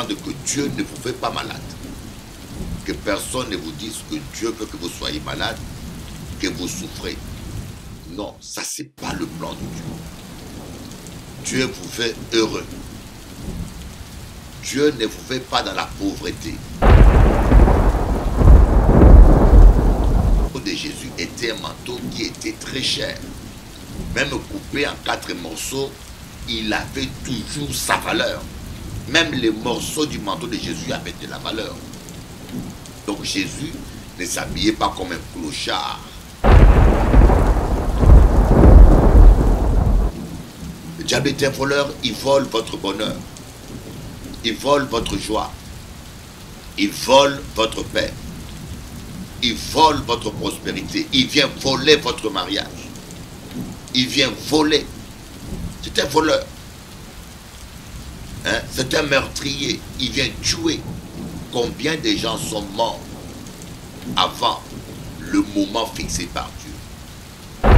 comprendre que Dieu ne vous fait pas malade. Que personne ne vous dise que Dieu veut que vous soyez malade, que vous souffrez. Non, ça c'est pas le plan de Dieu. Dieu vous fait heureux. Dieu ne vous fait pas dans la pauvreté. Le manteau de Jésus était un manteau qui était très cher. Même coupé en 4 morceaux, il avait toujours sa valeur. Même les morceaux du manteau de Jésus avaient de la valeur. Donc Jésus ne s'habillait pas comme un clochard. Le diable est un voleur, il vole votre bonheur. Il vole votre joie. Il vole votre paix. Il vole votre prospérité. Il vient voler votre mariage. Il vient voler. C'est un voleur. Hein? C'est un meurtrier. Il vient tuer. Combien de gens sont morts avant le moment fixé par Dieu?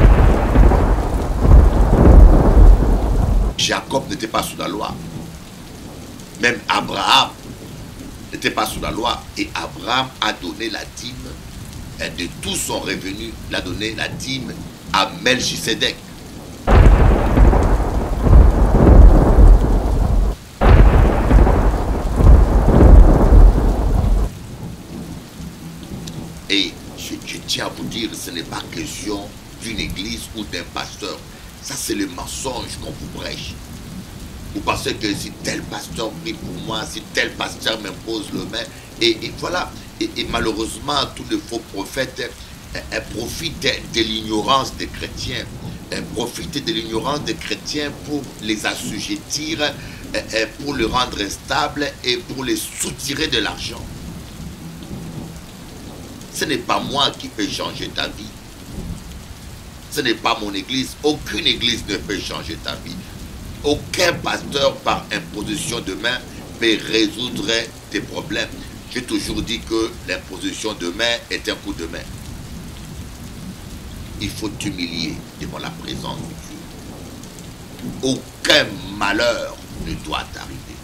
Jacob n'était pas sous la loi. Même Abraham n'était pas sous la loi. Et Abraham a donné la dîme de tout son revenu. Il a donné la dîme à Melchisedec. Et je tiens à vous dire, ce n'est pas question d'une église ou d'un pasteur. Ça, c'est le mensonge qu'on vous prêche. Vous pensez que si tel pasteur prie pour moi, si tel pasteur m'impose le main, et voilà. Et malheureusement, tous les faux prophètes profitent de l'ignorance des chrétiens. Profitent de l'ignorance des chrétiens pour les assujettir, pour les rendre instables et pour les soutirer de l'argent. Ce n'est pas moi qui peux changer ta vie. Ce n'est pas mon église. Aucune église ne peut changer ta vie. Aucun pasteur par imposition de main peut résoudre tes problèmes. J'ai toujours dit que l'imposition de main est un coup de main. Il faut t'humilier devant la présence de Dieu. Aucun malheur ne doit t'arriver.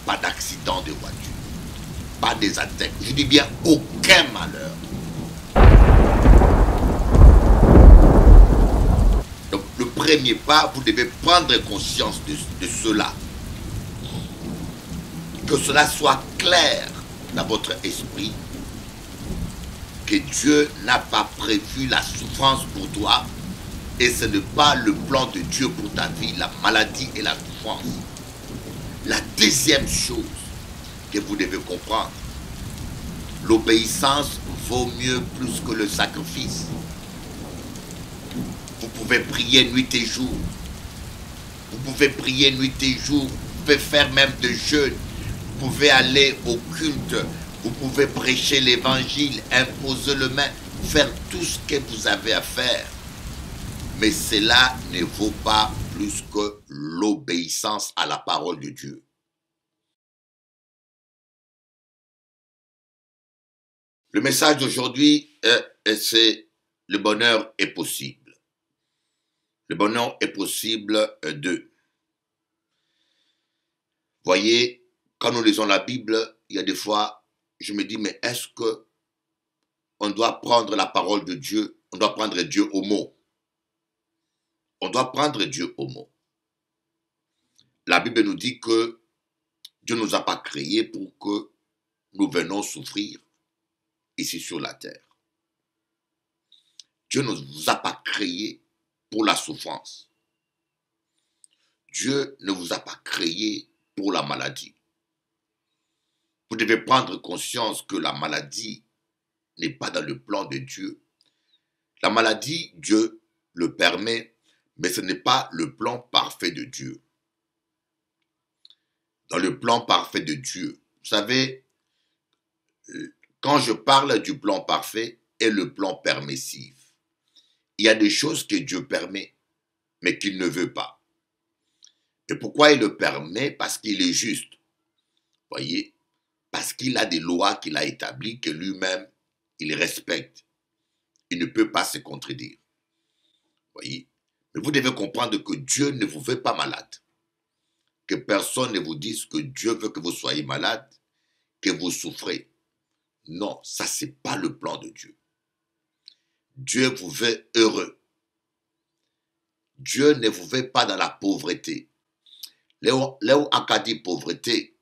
Pas d'accident de voiture. Pas des attaques. Je dis bien aucun malheur. Donc le premier pas, vous devez prendre conscience de cela. Que cela soit clair dans votre esprit. Que Dieu n'a pas prévu la souffrance pour toi. Et ce n'est pas le plan de Dieu pour ta vie, la maladie et la souffrance. La deuxième chose que vous devez comprendre, l'obéissance vaut mieux plus que le sacrifice. Vous pouvez prier nuit et jour. Vous pouvez prier nuit et jour. Vous pouvez faire même de jeûne. Vous pouvez aller au culte. Vous pouvez prêcher l'évangile, imposer le main, faire tout ce que vous avez à faire. Mais cela ne vaut pas plus que l'obéissance à la parole de Dieu. Le message d'aujourd'hui, c'est le bonheur est possible. Le bonheur est possible de. Voyez, quand nous lisons la Bible, il y a des fois, je me dis, mais est-ce que on doit prendre la parole de Dieu, on doit prendre Dieu au mot? On doit prendre Dieu au mot. La Bible nous dit que Dieu ne nous a pas créés pour que nous venions souffrir ici sur la terre. Dieu ne vous a pas créé pour la souffrance. Dieu ne vous a pas créé pour la maladie. Vous devez prendre conscience que la maladie n'est pas dans le plan de Dieu. La maladie, Dieu le permet, mais ce n'est pas le plan parfait de Dieu. Dans le plan parfait de Dieu, vous savez, quand je parle du plan parfait et le plan permissif, il y a des choses que Dieu permet, mais qu'il ne veut pas. Et pourquoi il le permet? Parce qu'il est juste. Voyez, parce qu'il a des lois qu'il a établies que lui-même, il respecte. Il ne peut pas se contredire. Voyez, mais vous devez comprendre que Dieu ne vous fait pas malade. que personne ne vous dise que Dieu veut que vous soyez malade, que vous souffrez. Non, ça c'est pas le plan de Dieu. Dieu vous veut heureux. Dieu ne vous veut pas dans la pauvreté. Là où Aka dit pauvreté,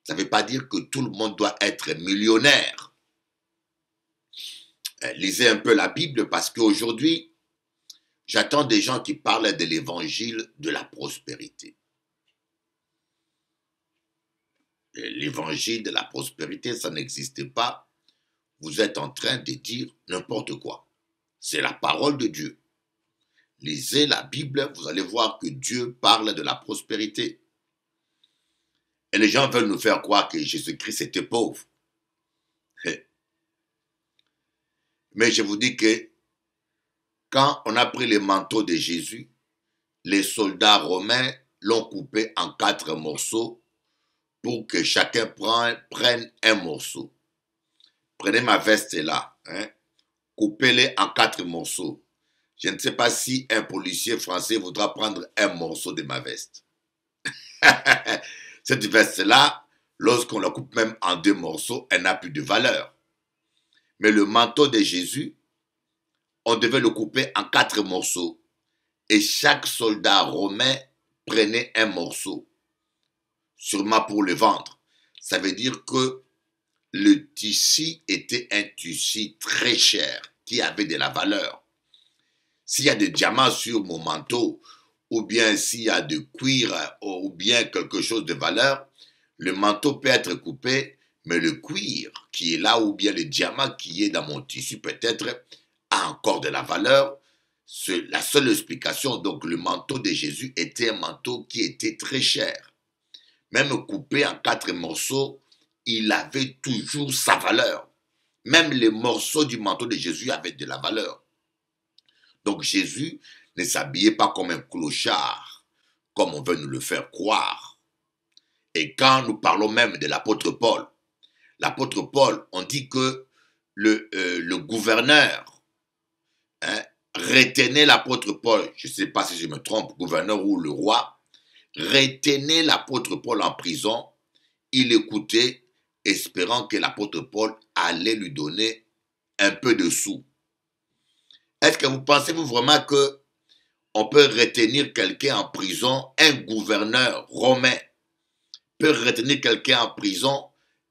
ça ne veut pas dire que tout le monde doit être millionnaire. Lisez un peu la Bible parce qu'aujourd'hui, j'attends des gens qui parlent de l'évangile de la prospérité. L'évangile de la prospérité, ça n'existe pas. Vous êtes en train de dire n'importe quoi. C'est la parole de Dieu. Lisez la Bible, vous allez voir que Dieu parle de la prospérité. Et les gens veulent nous faire croire que Jésus-Christ était pauvre. Mais je vous dis que quand on a pris le manteau de Jésus, les soldats romains l'ont coupé en 4 morceaux pour que chacun prenne un morceau. Prenez ma veste là, coupez-les en 4 morceaux. Je ne sais pas si un policier français voudra prendre un morceau de ma veste. Cette veste-là, lorsqu'on la coupe même en 2 morceaux, elle n'a plus de valeur. Mais le manteau de Jésus, on devait le couper en 4 morceaux. Et chaque soldat romain prenait un morceau, sûrement pour le vendre. Ça veut dire que le tissu était un tissu très cher, qui avait de la valeur. S'il y a des diamants sur mon manteau, ou bien s'il y a de cuir, ou bien quelque chose de valeur, le manteau peut être coupé, mais le cuir qui est là, ou bien le diamant qui est dans mon tissu peut-être, a encore de la valeur. C'est la seule explication. Donc le manteau de Jésus était un manteau qui était très cher. Même coupé en 4 morceaux, il avait toujours sa valeur. Même les morceaux du manteau de Jésus avaient de la valeur. Donc Jésus ne s'habillait pas comme un clochard, comme on veut nous le faire croire. Et quand nous parlons même de l'apôtre Paul, on dit que le gouverneur retenait l'apôtre Paul, je ne sais pas si je me trompe, gouverneur ou le roi, retenait l'apôtre Paul en prison, il écoutait, espérant que l'apôtre Paul allait lui donner un peu de sous. Est-ce que vous pensez-vous vraiment que on peut retenir quelqu'un en prison, un gouverneur romain peut retenir quelqu'un en prison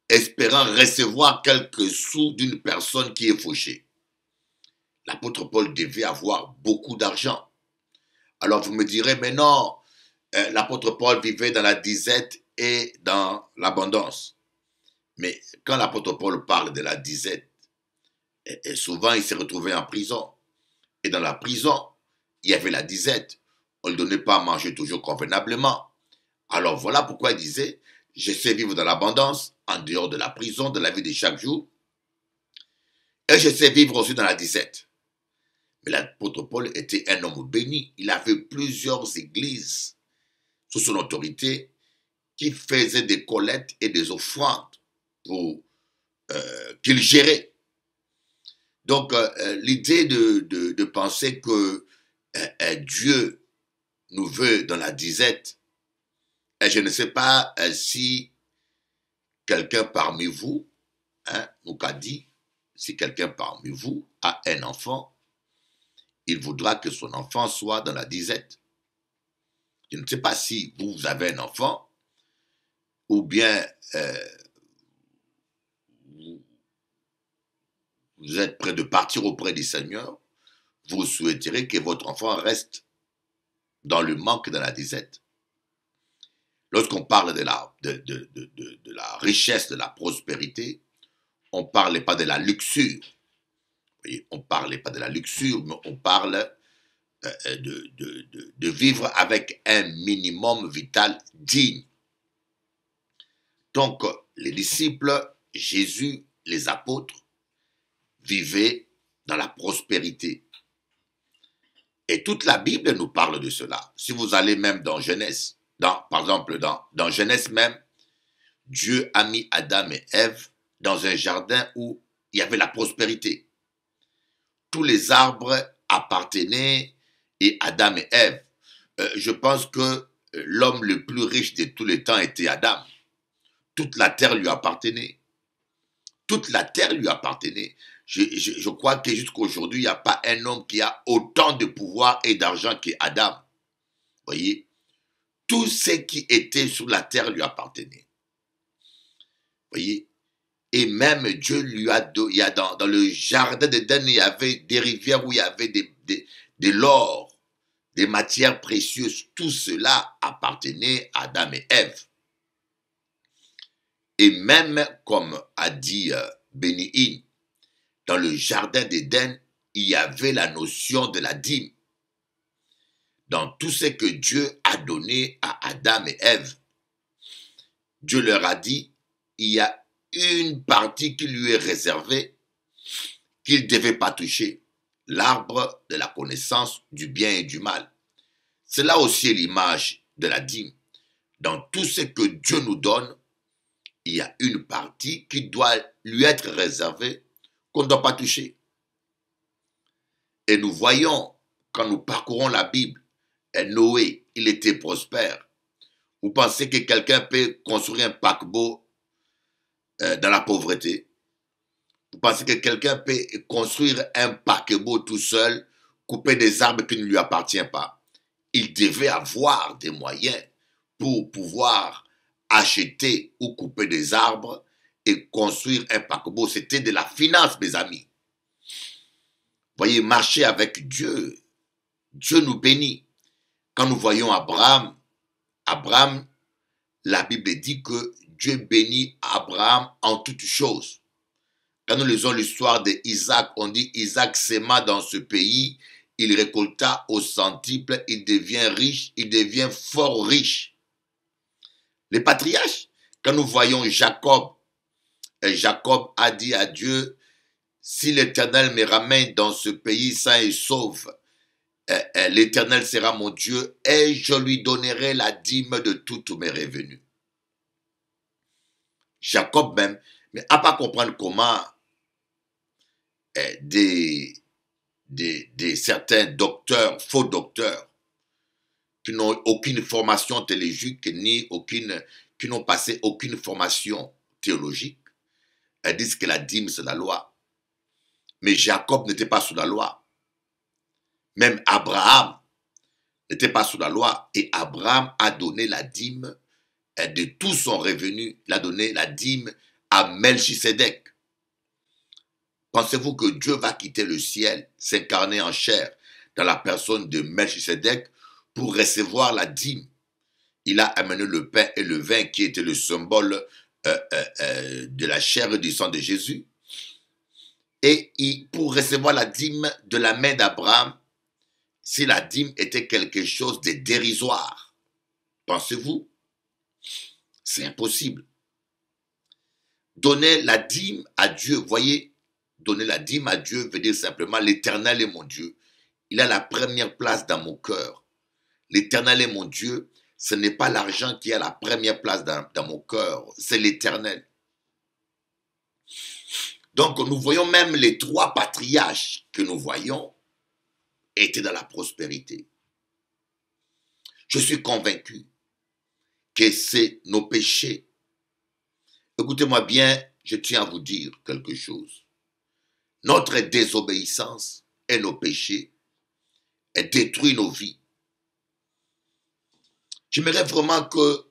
espérant recevoir quelques sous d'une personne qui est fauchée? L'apôtre Paul devait avoir beaucoup d'argent. Alors vous me direz, mais non, l'apôtre Paul vivait dans la disette et dans l'abondance. Mais quand l'apôtre Paul parle de la disette, et souvent il s'est retrouvé en prison. Et dans la prison, il y avait la disette. On ne donnait pas à manger toujours convenablement. Alors voilà pourquoi il disait, je sais vivre dans l'abondance, en dehors de la prison, de la vie de chaque jour. Et je sais vivre aussi dans la disette. Mais l'apôtre Paul était un homme béni. Il avait plusieurs églises sous son autorité qui faisaient des collectes et des offrandes pour qu'il gérait. Donc, l'idée de penser que Dieu nous veut dans la disette, je ne sais pas si quelqu'un parmi vous, nous qu'a dit, si quelqu'un parmi vous a un enfant, il voudra que son enfant soit dans la disette. Je ne sais pas si vous avez un enfant, ou bien vous êtes prêt de partir auprès du Seigneur, vous souhaiterez que votre enfant reste dans le manque, dans la disette. Lorsqu'on parle de la richesse, de la prospérité, on ne parle pas de la luxure. On ne parle pas de la luxure, mais on parle de vivre avec un minimum vital digne. Donc, les disciples, Jésus, les apôtres, vivaient dans la prospérité. Et toute la Bible nous parle de cela. Si vous allez même dans Genèse, par exemple dans Genèse même, Dieu a mis Adam et Ève dans un jardin où il y avait la prospérité. Tous les arbres appartenaient à Adam et Ève. Je pense que l'homme le plus riche de tous les temps était Adam. Toute la terre lui appartenait. Toute la terre lui appartenait. Je crois que jusqu'à aujourd'hui, il n'y a pas un homme qui a autant de pouvoir et d'argent qu'Adam. Voyez, tout ce qui était sur la terre lui appartenait. Voyez, et même Dieu lui a donné, dans le jardin d'Éden, il y avait des rivières où il y avait de l'or, des matières précieuses. Tout cela appartenait à Adam et Ève. Et même, comme a dit Béni-In, dans le jardin d'Éden, il y avait la notion de la dîme. Dans tout ce que Dieu a donné à Adam et Ève, Dieu leur a dit, il y a une partie qui lui est réservée, qu'il ne devait pas toucher, l'arbre de la connaissance du bien et du mal. Cela aussi est l'image de la dîme. Dans tout ce que Dieu nous donne, il y a une partie qui doit lui être réservée, qu'on ne doit pas toucher. Et nous voyons, quand nous parcourons la Bible, Noé, il était prospère. Vous pensez que quelqu'un peut construire un paquebot dans la pauvreté? Vous pensez que quelqu'un peut construire un paquebot tout seul, couper des arbres qui ne lui appartiennent pas? Il devait avoir des moyens pour pouvoir acheter ou couper des arbres et construire un paquebot. C'était de la finance, mes amis. Voyez, marcher avec Dieu. Dieu nous bénit. Quand nous voyons Abraham, la Bible dit que Dieu bénit Abraham en toutes choses. Quand nous lisons l'histoire d'Isaac, on dit Isaac sema dans ce pays, il récolta au centuple, il devient riche, il devient fort riche. Les patriarches, quand nous voyons Jacob, Jacob a dit à Dieu, si l'Éternel me ramène dans ce pays sain et sauf, l'Éternel sera mon Dieu et je lui donnerai la dîme de tous mes revenus. Jacob même, mais à pas comprendre comment certains docteurs, faux docteurs, qui n'ont aucune formation théologique, qui n'ont passé aucune formation théologique, disent que la dîme c'est la loi. Mais Jacob n'était pas sous la loi. Même Abraham n'était pas sous la loi. Et Abraham a donné la dîme de tout son revenu. Il a donné la dîme à Melchisédek. Pensez-vous que Dieu va quitter le ciel, s'incarner en chair dans la personne de Melchisédek pour recevoir la dîme? Il a amené le pain et le vin qui étaient le symbole de la chair et du sang de Jésus. Et pour recevoir la dîme de la main d'Abraham, si la dîme était quelque chose de dérisoire, pensez-vous? C'est impossible. Donner la dîme à Dieu, voyez, donner la dîme à Dieu veut dire simplement l'Éternel est mon Dieu. Il a la première place dans mon cœur. L'Éternel est mon Dieu. Ce n'est pas l'argent qui a la première place dans mon cœur, c'est l'Éternel. Donc nous voyons même les trois patriarches que nous voyons étaient dans la prospérité. Je suis convaincu que c'est nos péchés. Écoutez-moi bien, je tiens à vous dire quelque chose. Notre désobéissance et nos péchés détruisent nos vies. J'aimerais vraiment que,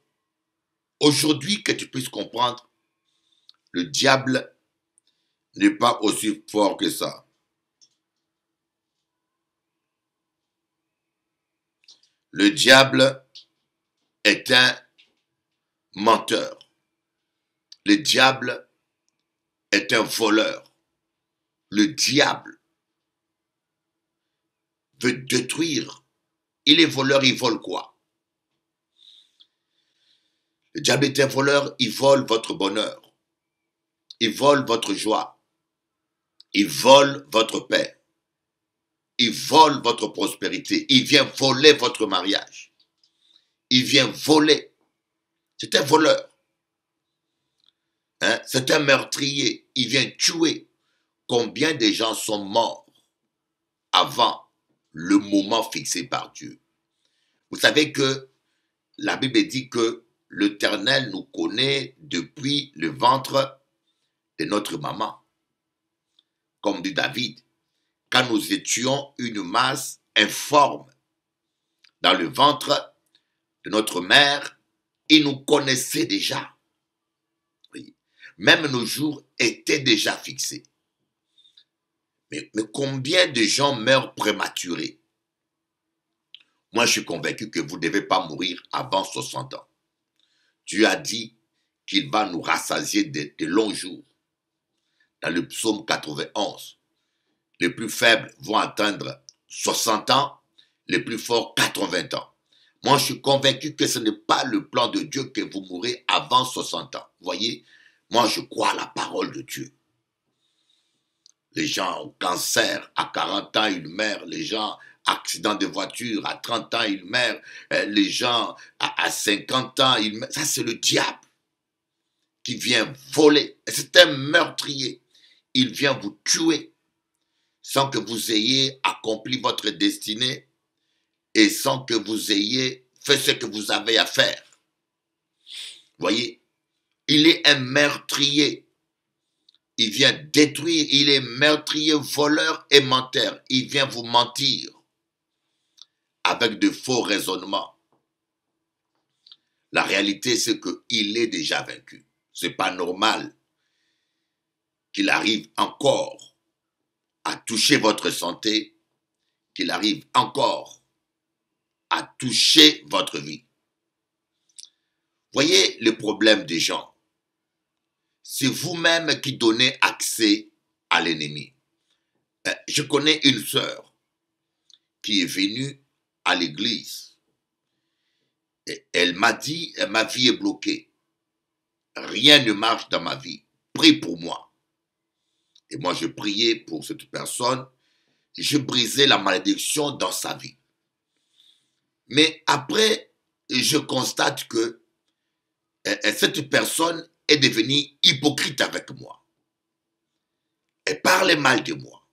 aujourd'hui, que tu puisses comprendre, le diable n'est pas aussi fort que ça. Le diable est un menteur. Le diable est un voleur. Le diable veut détruire. Il est voleur, il vole quoi? Le diable est un voleur, il vole votre bonheur. Il vole votre joie. Il vole votre paix. Il vole votre prospérité. Il vient voler votre mariage. Il vient voler. C'est un voleur. Hein? C'est un meurtrier. Il vient tuer. Combien de gens sont morts avant le moment fixé par Dieu? Vous savez que la Bible dit que l'Éternel nous connaît depuis le ventre de notre maman. Comme dit David, quand nous étions une masse informe dans le ventre de notre mère, il nous connaissait déjà. Oui. Même nos jours étaient déjà fixés. Mais combien de gens meurent prématurés? Moi, je suis convaincu que vous ne devez pas mourir avant 60 ans. Dieu a dit qu'il va nous rassasier de longs jours. Dans le psaume 91, les plus faibles vont atteindre 60 ans, les plus forts 80 ans. Moi, je suis convaincu que ce n'est pas le plan de Dieu que vous mourrez avant 60 ans. Vous voyez, moi, je crois à la parole de Dieu. Les gens au cancer, à 40 ans, ils meurent. Les gens, accident de voiture, à 30 ans, ils meurent. Les gens, à 50 ans, ils meurent. Ça, c'est le diable qui vient voler. C'est un meurtrier. Il vient vous tuer sans que vous ayez accompli votre destinée et sans que vous ayez fait ce que vous avez à faire. Voyez, il est un meurtrier. Il vient détruire, il est meurtrier, voleur et menteur. Il vient vous mentir avec de faux raisonnements. La réalité, c'est qu'il est déjà vaincu. Ce n'est pas normal qu'il arrive encore à toucher votre santé, qu'il arrive encore à toucher votre vie. Voyez le problème des gens. C'est vous-même qui donnez accès à l'ennemi. Je connais une sœur qui est venue à l'église. Elle m'a dit, ma vie est bloquée. Rien ne marche dans ma vie. Prie pour moi. Et moi, je priais pour cette personne. Je brisais la malédiction dans sa vie. Mais après, je constate que cette personne est devenue hypocrite avec moi. Elle parlait mal de moi.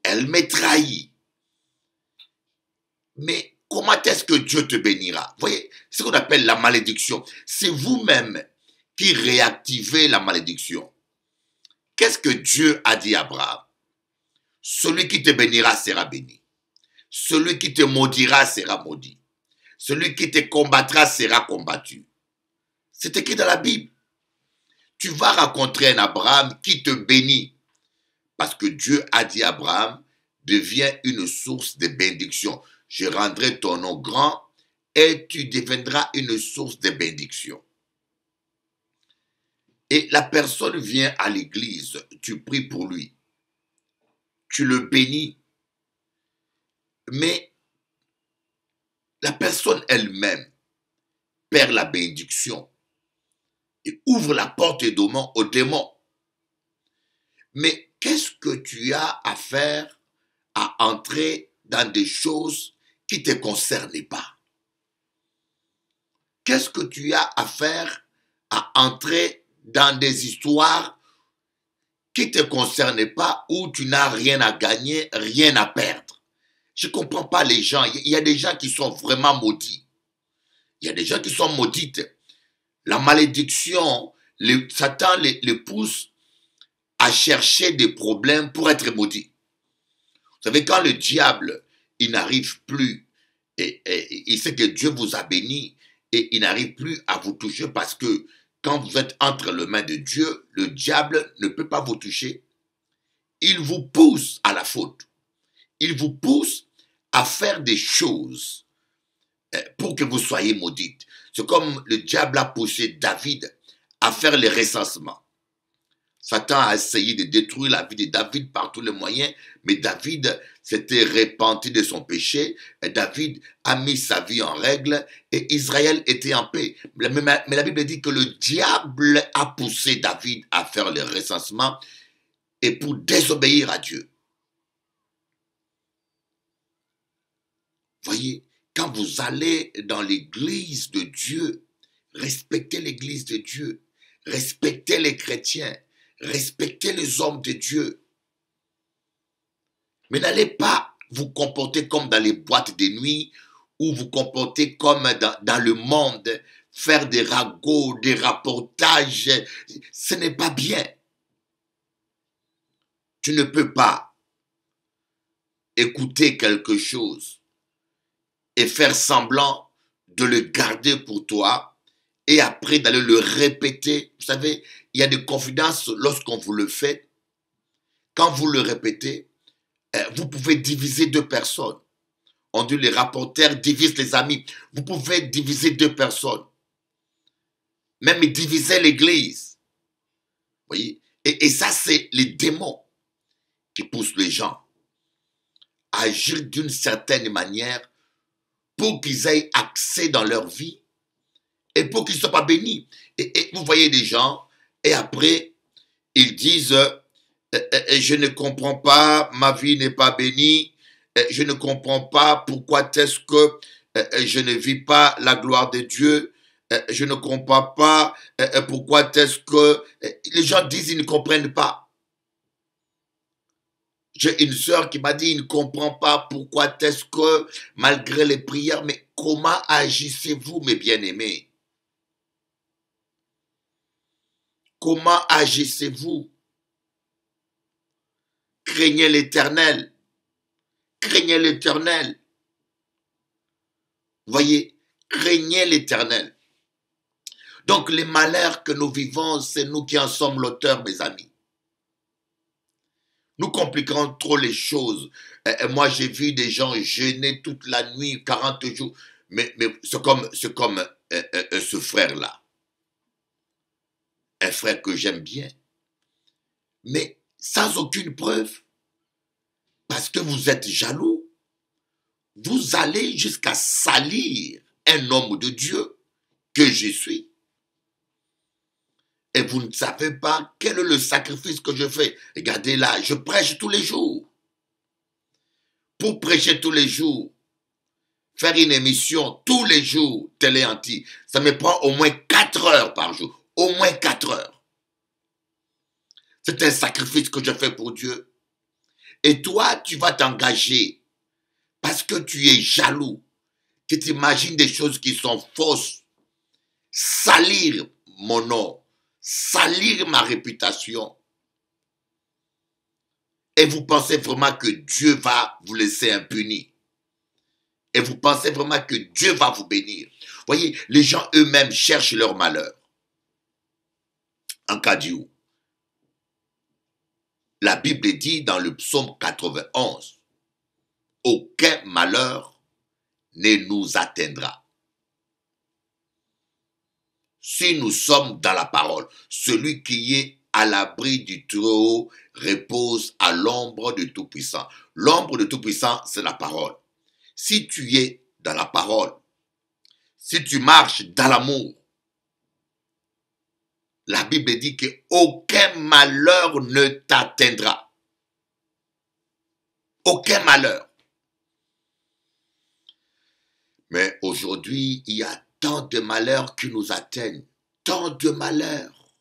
Elle m'a trahi. Mais comment est-ce que Dieu te bénira? Vous voyez, c'est ce qu'on appelle la malédiction. C'est vous-même qui réactivez la malédiction. Qu'est-ce que Dieu a dit à Abraham? Celui qui te bénira sera béni. Celui qui te maudira sera maudit. Celui qui te combattra sera combattu. C'est écrit dans la Bible. Tu vas rencontrer un Abraham qui te bénit. Parce que Dieu a dit à Abraham, deviens une source de bénédiction. Je rendrai ton nom grand et tu deviendras une source de bénédiction. Et la personne vient à l'église, tu pries pour lui. Tu le bénis. Mais la personne elle-même perd la bénédiction et ouvre la porte aux démons. Mais qu'est-ce que tu as à faire à entrer dans des choses qui ne te concernent pas? Qu'est-ce que tu as à faire à entrer dans des histoires qui ne te concernent pas, où tu n'as rien à gagner, rien à perdre? Je ne comprends pas les gens. Il y a des gens qui sont vraiment maudits. Il y a des gens qui sont maudites. La malédiction, Satan les pousse à chercher des problèmes pour être maudits. Vous savez, quand le diable, il n'arrive plus, et il sait que Dieu vous a béni, et il n'arrive plus à vous toucher parce que quand vous êtes entre les mains de Dieu, le diable ne peut pas vous toucher. Il vous pousse à la faute. Il vous pousse à faire des choses pour que vous soyez maudite. C'est comme le diable a poussé David à faire les recensements. Satan a essayé de détruire la vie de David par tous les moyens, mais David s'était repenti de son péché, et David a mis sa vie en règle, et Israël était en paix. Mais la Bible dit que le diable a poussé David à faire le recensement, et pour désobéir à Dieu. Voyez, quand vous allez dans l'église de Dieu, respectez l'église de Dieu, respectez les chrétiens, respectez les hommes de Dieu. Mais n'allez pas vous comporter comme dans les boîtes de nuit ou vous comporter comme dans le monde, faire des ragots, des rapportages, ce n'est pas bien. Tu ne peux pas écouter quelque chose et faire semblant de le garder pour toi et après d'aller le répéter. Vous savez, il y a des confidences lorsqu'on vous le fait. Quand vous le répétez, vous pouvez diviser deux personnes. On dit les rapporteurs divisent les amis. Vous pouvez diviser deux personnes. Même diviser l'église. Vous voyez? Et ça, c'est les démons qui poussent les gens à agir d'une certaine manière pour qu'ils aient accès dans leur vie et pour qu'ils ne soient pas bénis. Et vous voyez des gens, et après, ils disent, je ne comprends pas, ma vie n'est pas bénie, je ne comprends pas pourquoi est-ce que je ne vis pas la gloire de Dieu, je ne comprends pas pourquoi est-ce que... les gens disent, ils ne comprennent pas. J'ai une sœur qui m'a dit, il ne comprend pas pourquoi est-ce que, malgré les prières, mais comment agissez-vous, mes bien-aimés? Comment agissez-vous? Craignez l'Éternel. Craignez l'Éternel. Voyez, craignez l'Éternel. Donc les malheurs que nous vivons, c'est nous qui en sommes l'auteur, mes amis. Nous compliquons trop les choses. Moi, j'ai vu des gens jeûner toute la nuit, 40 jours. Mais c'est comme ce frère-là. Un frère que j'aime bien. Mais sans aucune preuve. Parce que vous êtes jaloux. Vous allez jusqu'à salir un homme de Dieu que je suis. Et vous ne savez pas quel est le sacrifice que je fais. Regardez là, je prêche tous les jours. Pour prêcher tous les jours, faire une émission tous les jours, télé anti, ça me prend au moins 4 heures par jour. Au moins 4 heures. C'est un sacrifice que je fais pour Dieu. Et toi, tu vas t'engager parce que tu es jaloux. Tu t'imagines des choses qui sont fausses. Salir mon nom. Salir ma réputation. Et vous pensez vraiment que Dieu va vous laisser impuni. Et vous pensez vraiment que Dieu va vous bénir. Voyez, les gens eux-mêmes cherchent leur malheur. En cas d'où. La Bible dit dans le psaume 91, aucun malheur ne nous atteindra. Si nous sommes dans la parole, celui qui est à l'abri du Très-Haut repose à l'ombre du Tout-Puissant. L'ombre du Tout-Puissant, c'est la parole. Si tu es dans la parole, si tu marches dans l'amour, la Bible dit qu'aucun malheur ne t'atteindra. Aucun malheur. Mais aujourd'hui, il y a tant de malheurs qui nous atteignent. Tant de malheurs.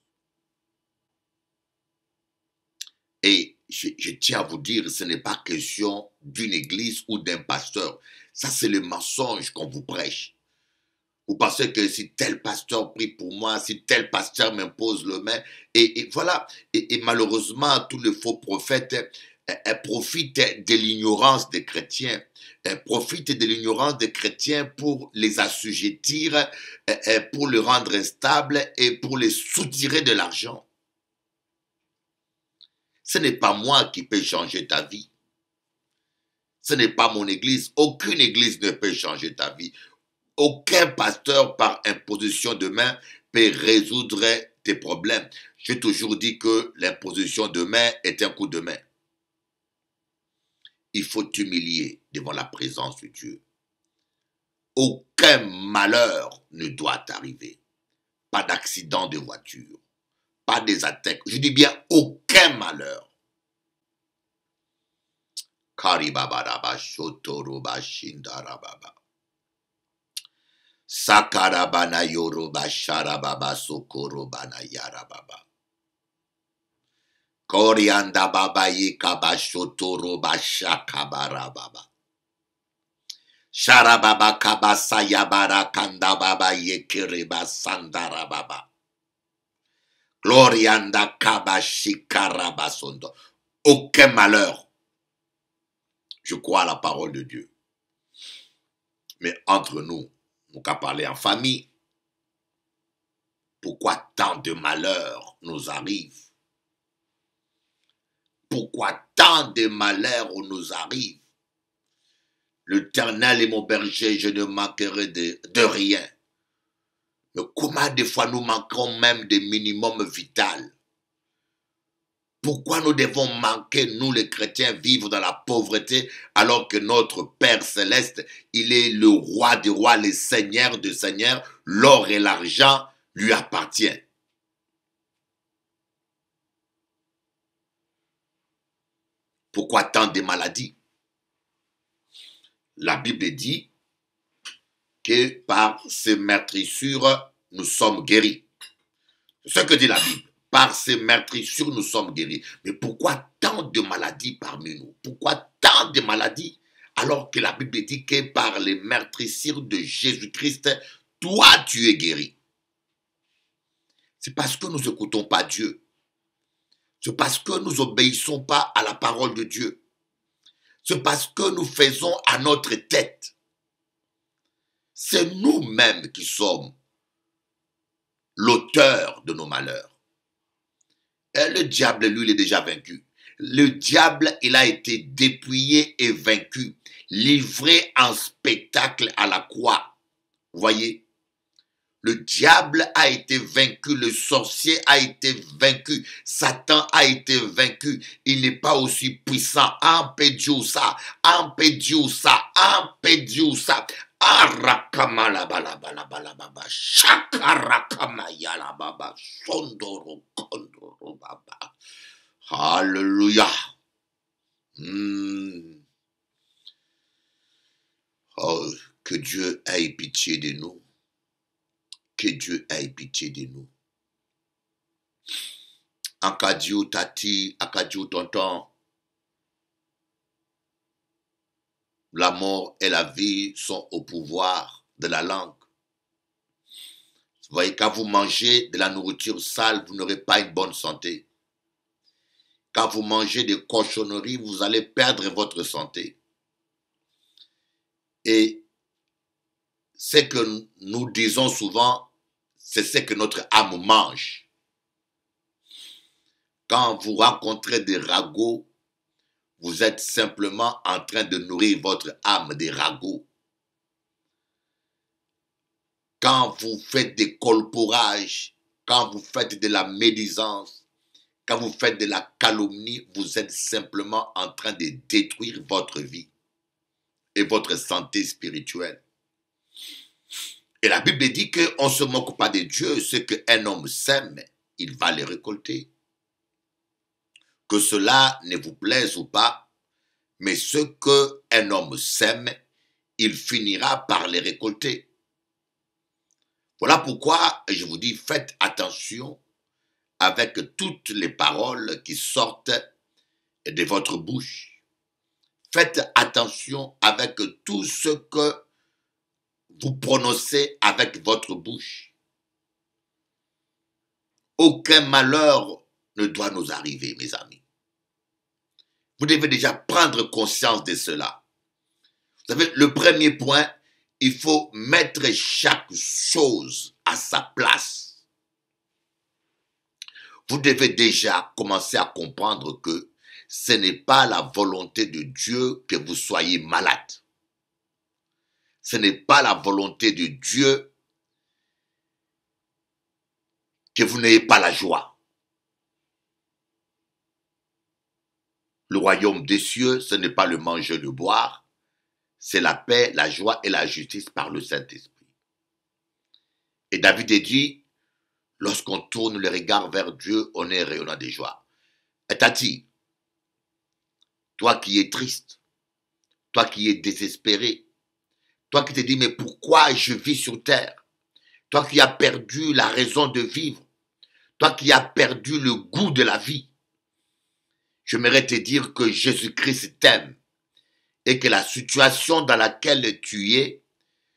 Et je tiens à vous dire, ce n'est pas question d'une église ou d'un pasteur. Ça, c'est le mensonge qu'on vous prêche. Vous pensez que si tel pasteur prie pour moi, si tel pasteur m'impose le main, et voilà. Et malheureusement, tous les faux prophètes profitent de l'ignorance des chrétiens. Profitent de l'ignorance des chrétiens pour les assujettir, pour les rendre instables et pour les soutirer de l'argent. Ce n'est pas moi qui peux changer ta vie. Ce n'est pas mon église. Aucune église ne peut changer ta vie. Aucun pasteur par imposition de main peut résoudre tes problèmes. J'ai toujours dit que l'imposition de main est un coup de main. Il faut t'humilier devant la présence de Dieu. Aucun malheur ne doit t'arriver. Pas d'accident de voiture. Pas des attaques. Je dis bien aucun malheur. Karibabaraba shotoroba shindarababa. Sakarabana yoroba sharababa sokorobana yarababa. Korianda baba yekaba shotoroba shakabarababa. Sharababa kaba sayabara kandababa yekereba sandarababa. Glorianda kaba shikarabasondo. Aucun malheur. Je crois à la parole de Dieu. Mais entre nous, nous qu'à parler en famille. Pourquoi tant de malheurs nous arrivent? Pourquoi tant de malheurs nous arrivent? L'Éternel est mon berger, je ne manquerai de rien. Mais comment des fois nous manquons même des minimums vitaux? Pourquoi nous devons manquer, nous les chrétiens, vivre dans la pauvreté alors que notre Père Céleste, il est le roi des rois, le Seigneur des seigneurs, l'or et l'argent lui appartiennent. Pourquoi tant de maladies? La Bible dit que par ces meurtrissures, nous sommes guéris. C'est ce que dit la Bible. Par ces meurtrissures, nous sommes guéris. Mais pourquoi tant de maladies parmi nous? Pourquoi tant de maladies alors que la Bible dit que par les meurtrissures de Jésus-Christ, toi, tu es guéri? C'est parce que nous n'écoutons pas Dieu. C'est parce que nous n'obéissons pas à la parole de Dieu. C'est parce que nous faisons à notre tête. C'est nous-mêmes qui sommes l'auteur de nos malheurs. Et le diable, lui, il est déjà vaincu. Le diable, il a été dépouillé et vaincu, livré en spectacle à la croix. Vous voyez? Le diable a été vaincu, le sorcier a été vaincu, Satan a été vaincu. Il n'est pas aussi puissant. Ampediusa, ampediusa, ampediusa. Arakamalabalabalabalababa, shakarakamaya sondoro kondoro baba. Alléluia. Oh, que Dieu ait pitié de nous. Que Dieu ait pitié de nous. Akadiou tati, akadiou tonton. La mort et la vie sont au pouvoir de la langue. Vous voyez, quand vous mangez de la nourriture sale, vous n'aurez pas une bonne santé. Quand vous mangez des cochonneries, vous allez perdre votre santé. Et ce que nous disons souvent, c'est ce que notre âme mange. Quand vous rencontrez des ragots, vous êtes simplement en train de nourrir votre âme des ragots. Quand vous faites des colporages, quand vous faites de la médisance, quand vous faites de la calomnie, vous êtes simplement en train de détruire votre vie et votre santé spirituelle. Et la Bible dit qu'on ne se moque pas de Dieu. Ce qu'un homme sème, il va le récolter. Que cela ne vous plaise ou pas, mais ce qu'un homme sème, il finira par le récolter. Voilà pourquoi je vous dis, faites attention avec toutes les paroles qui sortent de votre bouche. Faites attention avec tout ce que vous prononcez avec votre bouche. Aucun malheur ne doit nous arriver, mes amis. Vous devez déjà prendre conscience de cela. Vous savez, le premier point, il faut mettre chaque chose à sa place. Vous devez déjà commencer à comprendre que ce n'est pas la volonté de Dieu que vous soyez malade. Ce n'est pas la volonté de Dieu que vous n'ayez pas la joie. Le royaume des cieux, ce n'est pas le manger, le boire, c'est la paix, la joie et la justice par le Saint-Esprit. Et David a dit, lorsqu'on tourne le regard vers Dieu, on est rayonnant de joie. Et Tati, toi qui es triste, toi qui es désespéré, toi qui te dis, mais pourquoi je vis sur terre? Toi qui as perdu la raison de vivre, toi qui as perdu le goût de la vie, j'aimerais te dire que Jésus-Christ t'aime et que la situation dans laquelle tu es,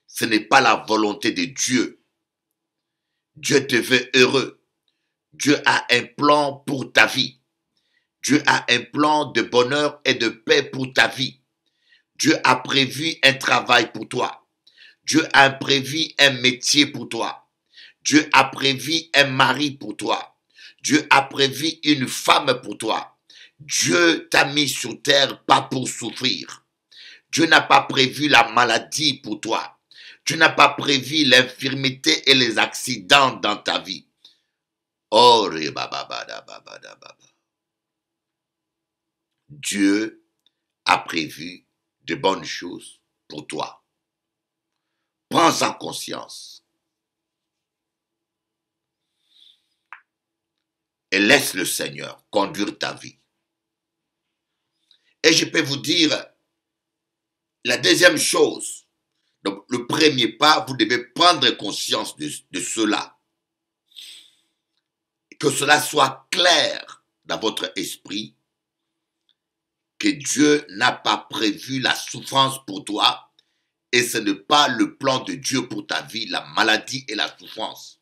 ce n'est pas la volonté de Dieu. Dieu te veut heureux. Dieu a un plan pour ta vie. Dieu a un plan de bonheur et de paix pour ta vie. Dieu a prévu un travail pour toi. Dieu a prévu un métier pour toi. Dieu a prévu un mari pour toi. Dieu a prévu une femme pour toi. Dieu t'a mis sur terre pas pour souffrir. Dieu n'a pas prévu la maladie pour toi. Dieu n'a pas prévu l'infirmité et les accidents dans ta vie. Oh, Dieu a prévu de bonnes choses pour toi. Prends-en conscience. Et laisse le Seigneur conduire ta vie. Et je peux vous dire, la deuxième chose, donc le premier pas, vous devez prendre conscience de cela. Que cela soit clair dans votre esprit, que Dieu n'a pas prévu la souffrance pour toi, et ce n'est pas le plan de Dieu pour ta vie, la maladie et la souffrance.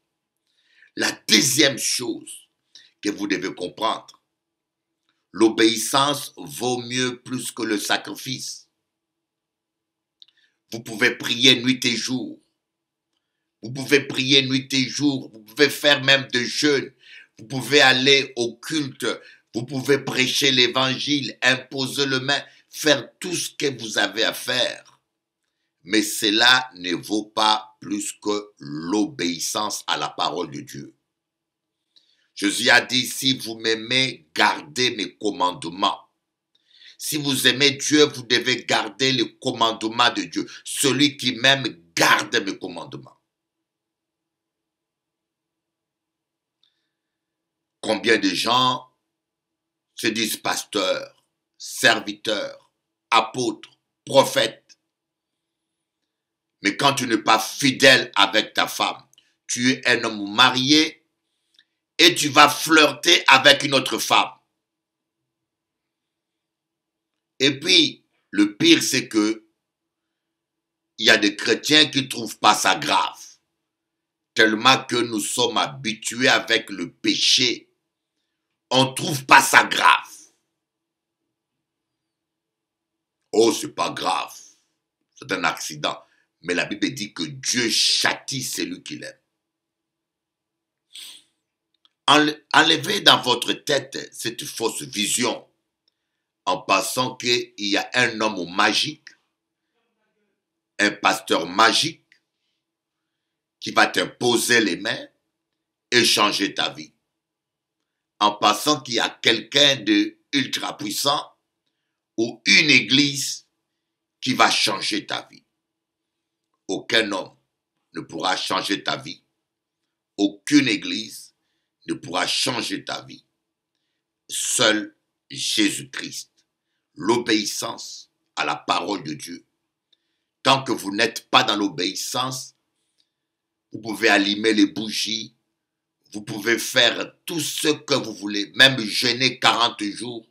La deuxième chose que vous devez comprendre, l'obéissance vaut mieux plus que le sacrifice. Vous pouvez prier nuit et jour. Vous pouvez prier nuit et jour. Vous pouvez faire même de jeûnes. Vous pouvez aller au culte. Vous pouvez prêcher l'évangile, imposer le main, faire tout ce que vous avez à faire. Mais cela ne vaut pas plus que l'obéissance à la parole de Dieu. Jésus a dit, si vous m'aimez, gardez mes commandements. Si vous aimez Dieu, vous devez garder les commandements de Dieu. Celui qui m'aime, garde mes commandements. Combien de gens se disent pasteurs, serviteurs, apôtres, prophètes. Mais quand tu n'es pas fidèle avec ta femme, tu es un homme marié, et tu vas flirter avec une autre femme. Et puis, le pire, c'est que il y a des chrétiens qui ne trouvent pas ça grave. Tellement que nous sommes habitués avec le péché. On ne trouve pas ça grave. Oh, c'est pas grave. C'est un accident. Mais la Bible dit que Dieu châtie celui qu'il aime. Enlevez dans votre tête cette fausse vision en pensant qu'il y a un homme magique, un pasteur magique qui va t'imposer les mains et changer ta vie. En pensant qu'il y a quelqu'un de ultra puissant ou une église qui va changer ta vie. Aucun homme ne pourra changer ta vie. Aucune église ne pourra changer ta vie. Seul Jésus-Christ. L'obéissance à la parole de Dieu. Tant que vous n'êtes pas dans l'obéissance, vous pouvez allumer les bougies, vous pouvez faire tout ce que vous voulez, même jeûner 40 jours.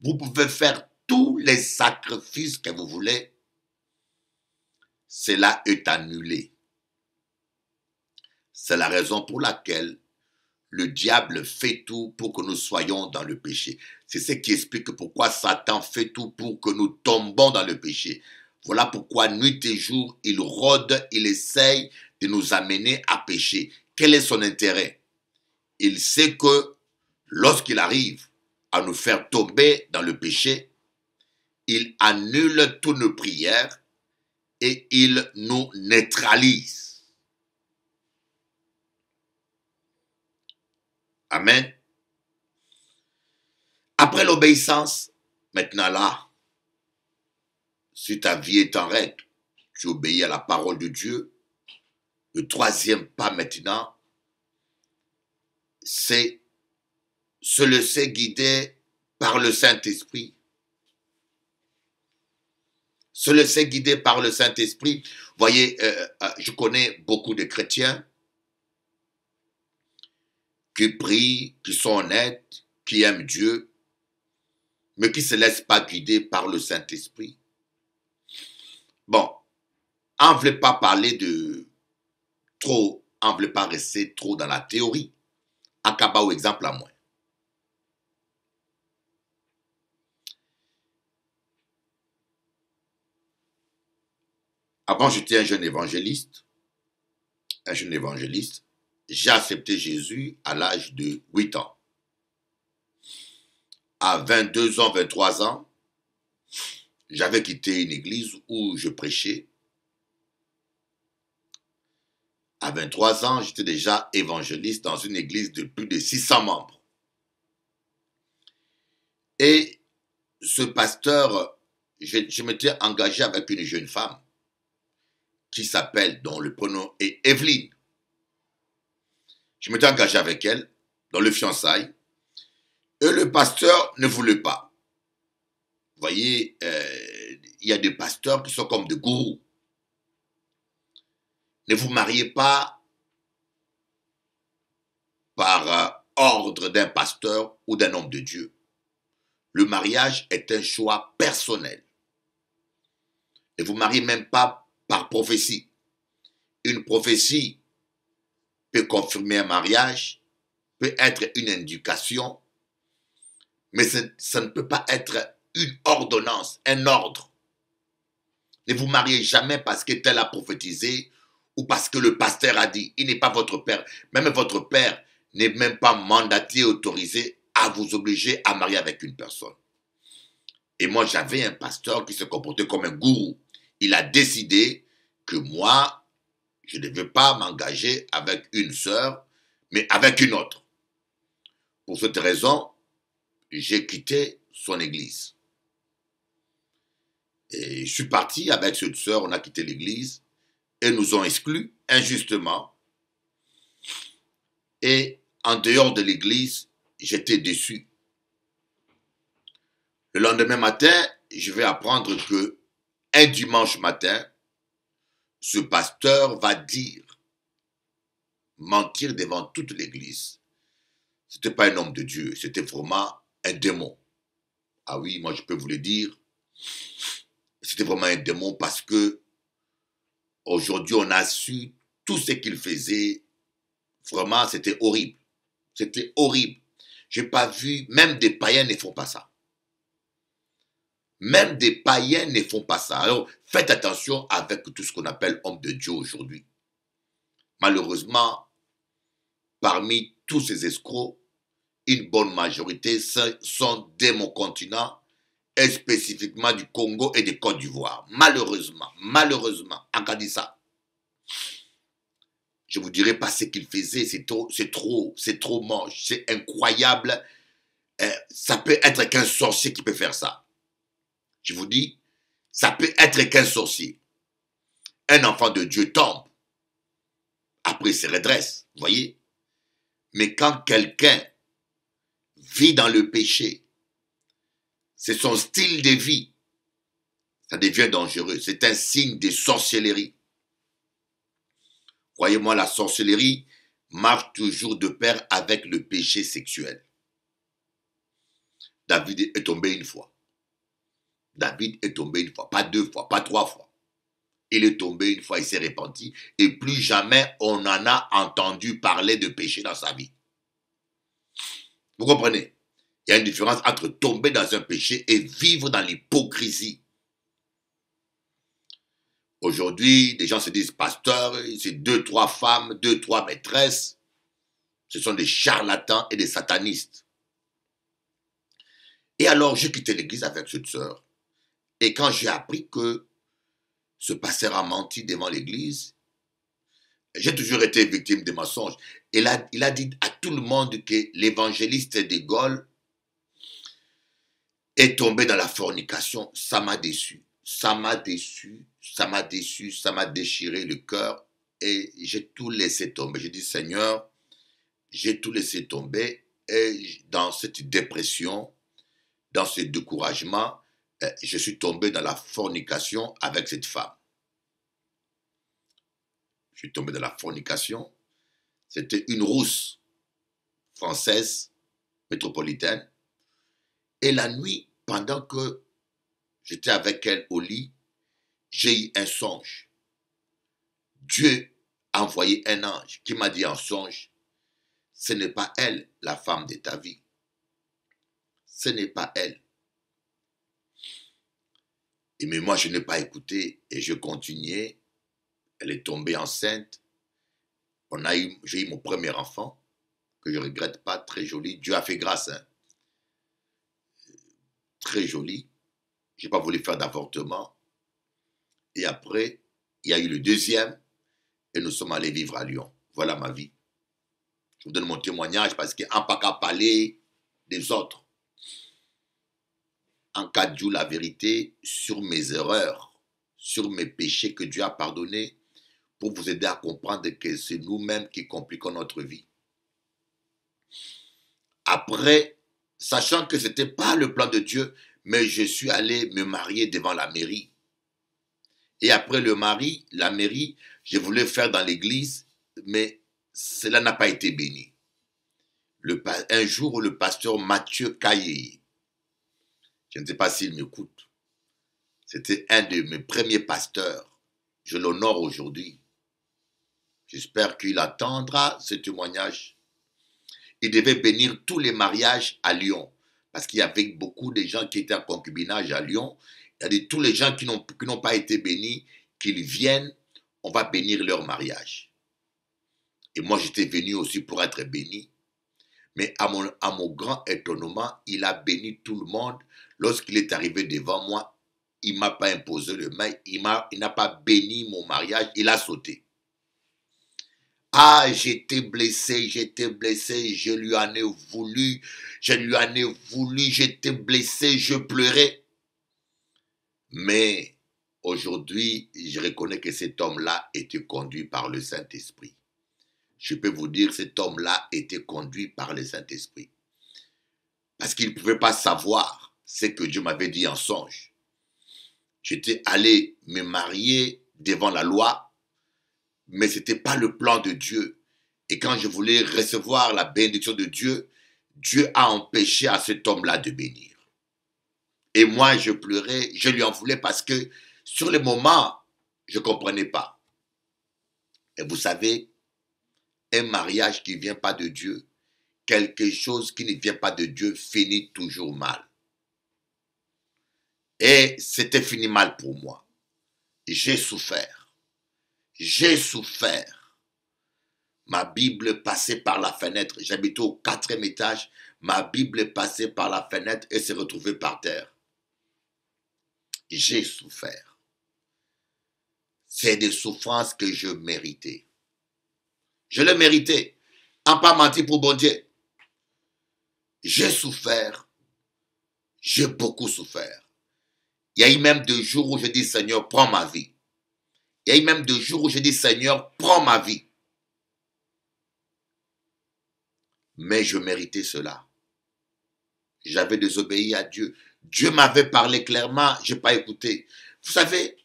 Vous pouvez faire tous les sacrifices que vous voulez. Cela est annulé. C'est la raison pour laquelle le diable fait tout pour que nous soyons dans le péché. C'est ce qui explique pourquoi Satan fait tout pour que nous tombons dans le péché. Voilà pourquoi nuit et jour, il rôde, il essaye de nous amener à pécher. Quel est son intérêt? Il sait que lorsqu'il arrive à nous faire tomber dans le péché, il annule toutes nos prières et il nous neutralise. Amen. Après l'obéissance, maintenant là, si ta vie est en règle, tu obéis à la parole de Dieu. Le troisième pas maintenant, c'est se laisser guider par le Saint-Esprit. Se laisser guider par le Saint-Esprit. Vous voyez, je connais beaucoup de chrétiens qui prient, qui sont honnêtes, qui aiment Dieu, mais qui ne se laissent pas guider par le Saint-Esprit. Bon, on ne voulait pas parler de trop, on ne voulait pas rester trop dans la théorie. Akaba ou exemple à moi. Avant, j'étais un jeune évangéliste. Un jeune évangéliste. J'ai accepté Jésus à l'âge de 8 ans. À 22 ans, 23 ans, j'avais quitté une église où je prêchais. À 23 ans, j'étais déjà évangéliste dans une église de plus de 600 membres. Et ce pasteur, je m'étais engagé avec une jeune femme qui s'appelle, dont le prénom est Evelyne. Je m'étais engagé avec elle dans le fiançailles. Et le pasteur ne voulait pas. Vous voyez, il y a des pasteurs qui sont comme des gourous. Ne vous mariez pas par ordre d'un pasteur ou d'un homme de Dieu. Le mariage est un choix personnel. Ne vous mariez même pas par prophétie. Une prophétie peut confirmer un mariage, peut être une indication, mais ça ne peut pas être une ordonnance, un ordre. Ne vous mariez jamais parce que tel a prophétisé ou parce que le pasteur a dit. Il n'est pas votre père. Même votre père n'est même pas mandaté, autorisé à vous obliger à marier avec une personne. Et moi, j'avais un pasteur qui se comportait comme un gourou. Il a décidé que moi, je ne devais pas m'engager avec une sœur, mais avec une autre. Pour cette raison, j'ai quitté son église. Et je suis parti avec cette sœur, on a quitté l'église et nous ont exclus injustement. Et en dehors de l'église, j'étais déçu. Le lendemain matin, je vais apprendre que un dimanche matin, ce pasteur va mentir devant toute l'église. Ce n'était pas un homme de Dieu, c'était vraiment un démon. Ah oui, moi je peux vous le dire. C'était vraiment un démon parce que aujourd'hui on a su tout ce qu'il faisait. Vraiment, c'était horrible. C'était horrible. Je n'ai pas vu, même des païens ne font pas ça. Même des païens ne font pas ça. Alors, faites attention avec tout ce qu'on appelle homme de Dieu aujourd'hui. Malheureusement, parmi tous ces escrocs, une bonne majorité sont de mon continent et spécifiquement du Congo et de Côte d'Ivoire. Malheureusement, Akadissa. Je vous dirai pas ce qu'il faisait, c'est trop moche, c'est incroyable. Ça peut être qu'un sorcier qui peut faire ça. Je vous dis, ça peut être qu'un sorcier. Un enfant de Dieu tombe. Après, il se redresse, vous voyez. Mais quand quelqu'un vit dans le péché, c'est son style de vie, ça devient dangereux. C'est un signe de sorcellerie. Croyez-moi, la sorcellerie marche toujours de pair avec le péché sexuel. David est tombé une fois. David est tombé une fois, pas 2 fois, pas 3 fois. Il est tombé une fois, il s'est repenti, et plus jamais on en a entendu parler de péché dans sa vie. Vous comprenez? Il y a une différence entre tomber dans un péché et vivre dans l'hypocrisie. Aujourd'hui, des gens se disent pasteurs, c'est 2, 3 femmes, 2, 3 maîtresses. Ce sont des charlatans et des satanistes. Et alors, j'ai quitté l'église avec cette sœur. Et quand j'ai appris que ce pasteur a menti devant l'église, j'ai toujours été victime de mensonges. Il a dit à tout le monde que l'évangéliste de Gaulle est tombé dans la fornication. Ça m'a déçu. Ça m'a déçu. Ça m'a déçu. Ça m'a déchiré le cœur. Et j'ai tout laissé tomber. J'ai dit, Seigneur, j'ai tout laissé tomber. Et dans cette dépression, dans ce découragement, je suis tombé dans la fornication avec cette femme. Je suis tombé dans la fornication. C'était une rousse française, métropolitaine. Et la nuit, pendant que j'étais avec elle au lit, j'ai eu un songe. Dieu a envoyé un ange qui m'a dit en songe, ce n'est pas elle, la femme de ta vie. Ce n'est pas elle. Et mais moi, je n'ai pas écouté et je continuais. Elle est tombée enceinte. J'ai eu mon premier enfant, que je ne regrette pas, très joli. Dieu a fait grâce, hein. Très joli. Je n'ai pas voulu faire d'avortement. Et après, il y a eu le deuxième et nous sommes allés vivre à Lyon. Voilà ma vie. Je vous donne mon témoignage parce qu'il n'y a pas qu'à parler des autres. En cas de Dieu, la vérité sur mes erreurs, sur mes péchés que Dieu a pardonnés, pour vous aider à comprendre que c'est nous-mêmes qui compliquons notre vie. Après, sachant que ce n'était pas le plan de Dieu, mais je suis allé me marier devant la mairie. Et après la mairie, je voulais faire dans l'église, mais cela n'a pas été béni. Un jour, le pasteur Mathieu Caillé, je ne sais pas s'il m'écoute, c'était un de mes premiers pasteurs. Je l'honore aujourd'hui. J'espère qu'il attendra ce témoignage. Il devait bénir tous les mariages à Lyon. Parce qu'il y avait beaucoup de gens qui étaient en concubinage à Lyon. Il a dit tous les gens qui n'ont pas été bénis, qu'ils viennent, on va bénir leur mariage. Et moi, j'étais venu aussi pour être béni. Mais à mon grand étonnement, il a béni tout le monde. Lorsqu'il est arrivé devant moi, il ne m'a pas imposé le main, il n'a pas béni mon mariage, il a sauté. Ah, j'étais blessé, je lui en ai voulu, j'étais blessé, je pleurais. Mais aujourd'hui, je reconnais que cet homme-là était conduit par le Saint-Esprit. Je peux vous dire, cet homme-là était conduit par le Saint-Esprit. Parce qu'il ne pouvait pas savoir ce que Dieu m'avait dit en songe. J'étais allé me marier devant la loi, mais ce n'était pas le plan de Dieu. Et quand je voulais recevoir la bénédiction de Dieu, Dieu a empêché à cet homme-là de bénir. Et moi, je pleurais, je lui en voulais parce que sur le moment, je ne comprenais pas. Et vous savez, un mariage qui ne vient pas de Dieu, quelque chose qui ne vient pas de Dieu finit toujours mal. Et c'était fini mal pour moi. J'ai souffert. J'ai souffert. Ma Bible passait par la fenêtre. J'habitais au 4e étage. Ma Bible passait par la fenêtre et s'est retrouvée par terre. J'ai souffert. C'est des souffrances que je méritais. Je le méritais. En pas menti pour bon Dieu. J'ai souffert. J'ai beaucoup souffert. Il y a eu même des jours où je dis, Seigneur, prends ma vie. Il y a eu même des jours où je dis, Seigneur, prends ma vie. Mais je méritais cela. J'avais désobéi à Dieu. Dieu m'avait parlé clairement, je n'ai pas écouté. Vous savez,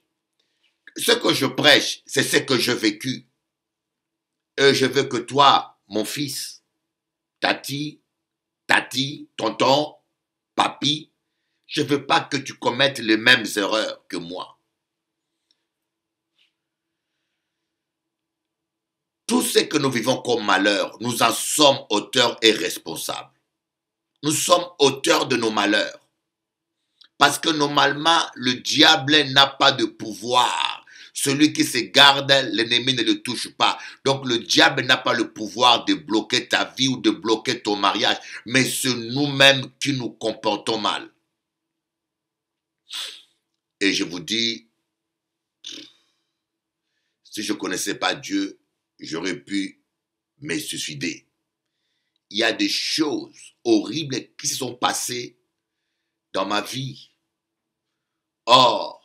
ce que je prêche, c'est ce que j'ai vécu. Et je veux que toi, mon fils, tati, tonton, papi, je ne veux pas que tu commettes les mêmes erreurs que moi. Tout ce que nous vivons comme malheur, nous en sommes auteurs et responsables. Nous sommes auteurs de nos malheurs. Parce que normalement, le diable n'a pas de pouvoir. Celui qui se garde, l'ennemi ne le touche pas. Donc le diable n'a pas le pouvoir de bloquer ta vie ou de bloquer ton mariage. Mais c'est nous-mêmes qui nous comportons mal. Et je vous dis, si je ne connaissais pas Dieu, j'aurais pu me suicider. Il y a des choses horribles qui se sont passées dans ma vie. Or,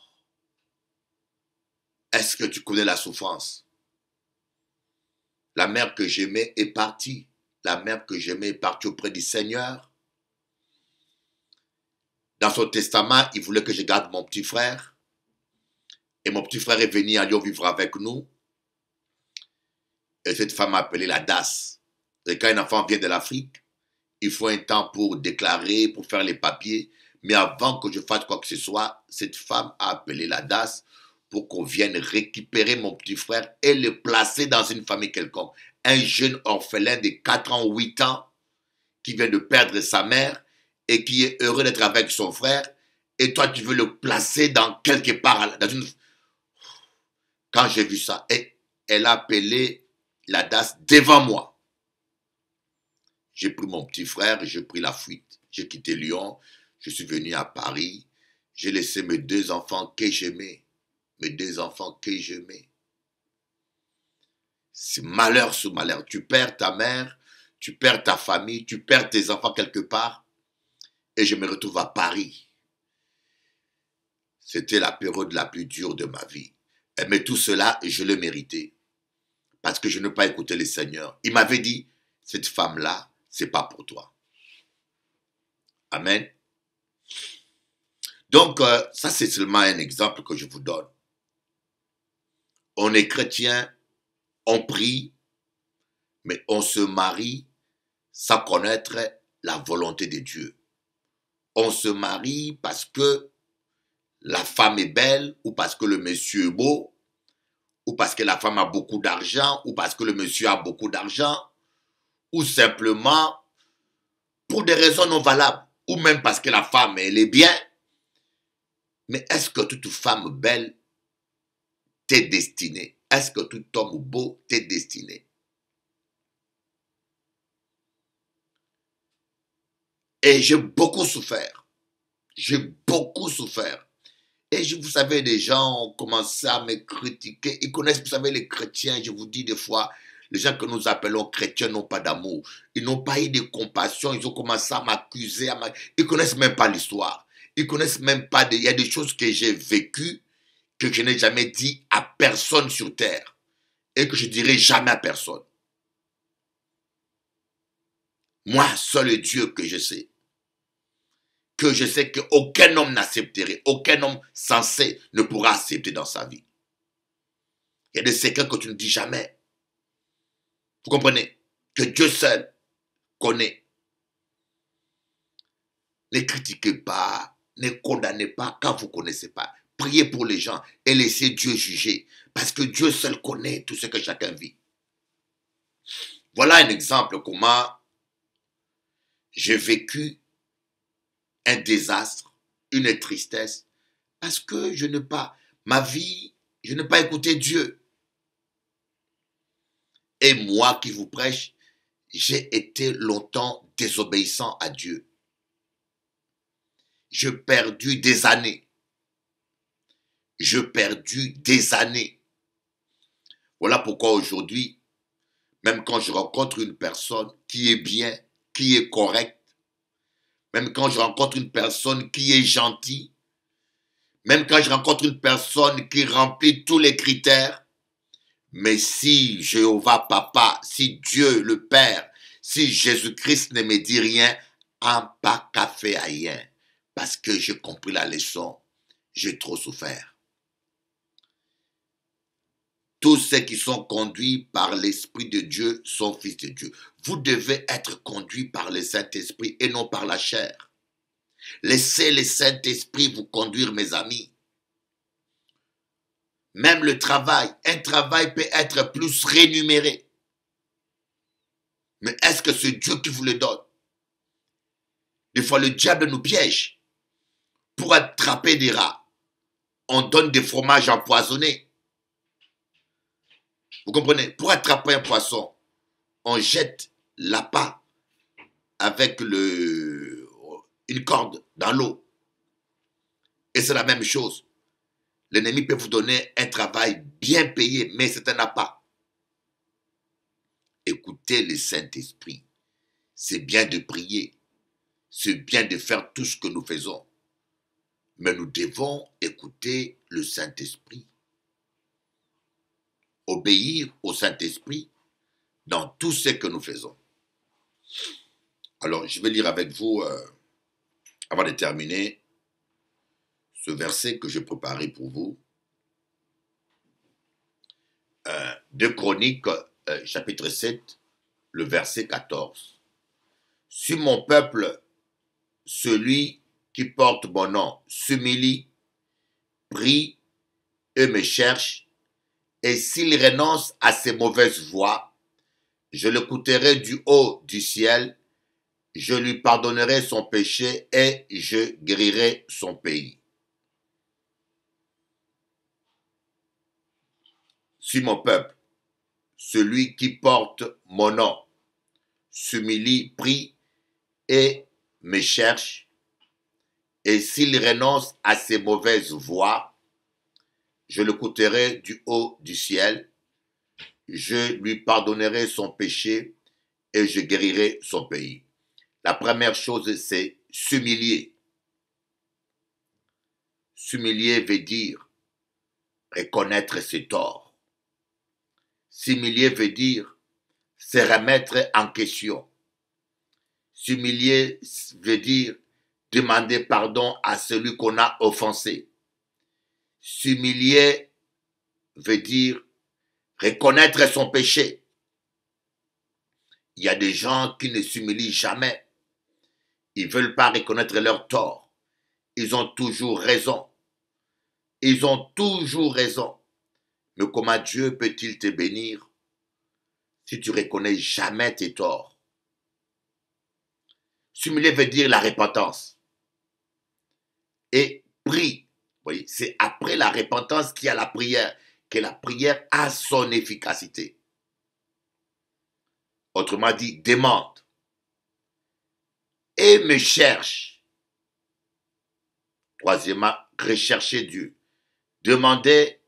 est-ce que tu connais la souffrance? La mère que j'aimais est partie. La mère que j'aimais est partie auprès du Seigneur. Dans son testament, il voulait que je garde mon petit frère. Et mon petit frère est venu à Lyon vivre avec nous. Et cette femme a appelé la DAS. Et quand un enfant vient de l'Afrique, il faut un temps pour déclarer, pour faire les papiers. Mais avant que je fasse quoi que ce soit, cette femme a appelé la DAS pour qu'on vienne récupérer mon petit frère et le placer dans une famille quelconque. Un jeune orphelin de 4 ans, 8 ans, qui vient de perdre sa mère et qui est heureux d'être avec son frère, et toi tu veux le placer dans quelque part, dans une... Quand j'ai vu ça, et elle a appelé la DAS devant moi. J'ai pris mon petit frère et j'ai pris la fuite. J'ai quitté Lyon, je suis venu à Paris, j'ai laissé mes 2 enfants que j'aimais. Mes 2 enfants que j'aimais. C'est malheur sur malheur. Tu perds ta mère, tu perds ta famille, tu perds tes enfants quelque part. Et je me retrouve à Paris. C'était la période la plus dure de ma vie. Mais tout cela, je le méritais. Parce que je n'ai pas écouté le Seigneur. Il m'avait dit, cette femme-là, c'est pas pour toi. Amen. Donc, ça c'est seulement un exemple que je vous donne. On est chrétien, on prie, mais on se marie sans connaître la volonté de Dieu. On se marie parce que la femme est belle, ou parce que le monsieur est beau, ou parce que la femme a beaucoup d'argent, ou parce que le monsieur a beaucoup d'argent, ou simplement pour des raisons non valables, ou même parce que la femme, elle est bien. Mais est-ce que toute femme belle t'est destinée? Est-ce que tout homme beau t'est destiné? Et j'ai beaucoup souffert. J'ai beaucoup souffert. Et vous savez, des gens ont commencé à me critiquer. Ils connaissent, vous savez, les chrétiens, je vous dis des fois, les gens que nous appelons chrétiens n'ont pas d'amour. Ils n'ont pas eu de compassion. Ils ont commencé à m'accuser. Ils ne connaissent même pas l'histoire. Ils ne connaissent même pas. Il y a des choses que j'ai vécues que je n'ai jamais dit à personne sur terre. Et que je ne dirai jamais à personne. Moi, seul Dieu que je sais. Que je sais qu'aucun homme n'accepterait, aucun homme sensé ne pourra accepter dans sa vie. Il y a des secrets que tu ne dis jamais. Vous comprenez? Que Dieu seul connaît. Ne critiquez pas, ne condamnez pas quand vous ne connaissez pas. Priez pour les gens et laissez Dieu juger. Parce que Dieu seul connaît tout ce que chacun vit. Voilà un exemple comment j'ai vécu un désastre, une tristesse, parce que je n'ai pas, ma vie, je n'ai pas écouté Dieu. Et moi qui vous prêche, j'ai été longtemps désobéissant à Dieu. J'ai perdu des années. J'ai perdu des années. Voilà pourquoi aujourd'hui, même quand je rencontre une personne qui est bien, qui est correcte, même quand je rencontre une personne qui est gentille, même quand je rencontre une personne qui remplit tous les critères, mais si Jéhovah Papa, si Dieu le Père, si Jésus-Christ ne me dit rien, un pas café à rien, parce que j'ai compris la leçon, j'ai trop souffert. Tous ceux qui sont conduits par l'Esprit de Dieu sont fils de Dieu. Vous devez être conduits par le Saint-Esprit et non par la chair. Laissez le Saint-Esprit vous conduire, mes amis. Même le travail, un travail peut être plus rémunéré. Mais est-ce que c'est Dieu qui vous le donne? Des fois, le diable nous piège. Pour attraper des rats, on donne des fromages empoisonnés. Vous comprenez? Pour attraper un poisson, on jette l'appât avec une corde dans l'eau. Et c'est la même chose. L'ennemi peut vous donner un travail bien payé, mais c'est un appât. Écoutez le Saint-Esprit. C'est bien de prier. C'est bien de faire tout ce que nous faisons. Mais nous devons écouter le Saint-Esprit. Obéir au Saint-Esprit dans tout ce que nous faisons. Alors, je vais lire avec vous, avant de terminer, ce verset que j'ai préparé pour vous. 2 Chroniques, chapitre 7, le verset 14. Si mon peuple, celui qui porte mon nom, s'humilie, prie et me cherche, et s'il renonce à ses mauvaises voies, je l'écouterai du haut du ciel, je lui pardonnerai son péché et je guérirai son pays. Si mon peuple, celui qui porte mon nom, s'humilie, prie et me cherche, et s'il renonce à ses mauvaises voies, je l'écouterai du haut du ciel, je lui pardonnerai son péché et je guérirai son pays. La première chose, c'est s'humilier. S'humilier veut dire reconnaître ses torts. S'humilier veut dire se remettre en question. S'humilier veut dire demander pardon à celui qu'on a offensé. S'humilier veut dire reconnaître son péché. Il y a des gens qui ne s'humilient jamais. Ils ne veulent pas reconnaître leur tort. Ils ont toujours raison. Ils ont toujours raison. Mais comment Dieu peut-il te bénir si tu ne reconnais jamais tes torts? S'humilier veut dire la repentance. Et prie. Vous voyez, c'est après la repentance qu'il y a la prière, que la prière a son efficacité. Autrement dit, demande. Et me cherche. Troisièmement, recherchez Dieu. Demandez,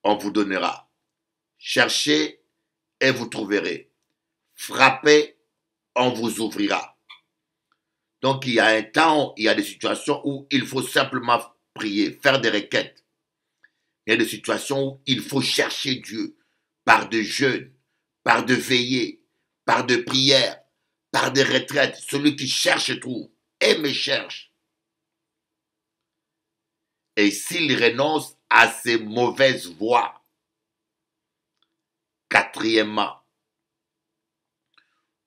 on vous donnera. Cherchez et vous trouverez. Frappez, on vous ouvrira. Donc il y a un temps, il y a des situations où il faut simplement prier, faire des requêtes. Il y a des situations où il faut chercher Dieu par de jeûnes, par de veillées, par de prières, par des retraites. Celui qui cherche trouve et me cherche. Et s'il renonce à ses mauvaises voies, quatrièmement,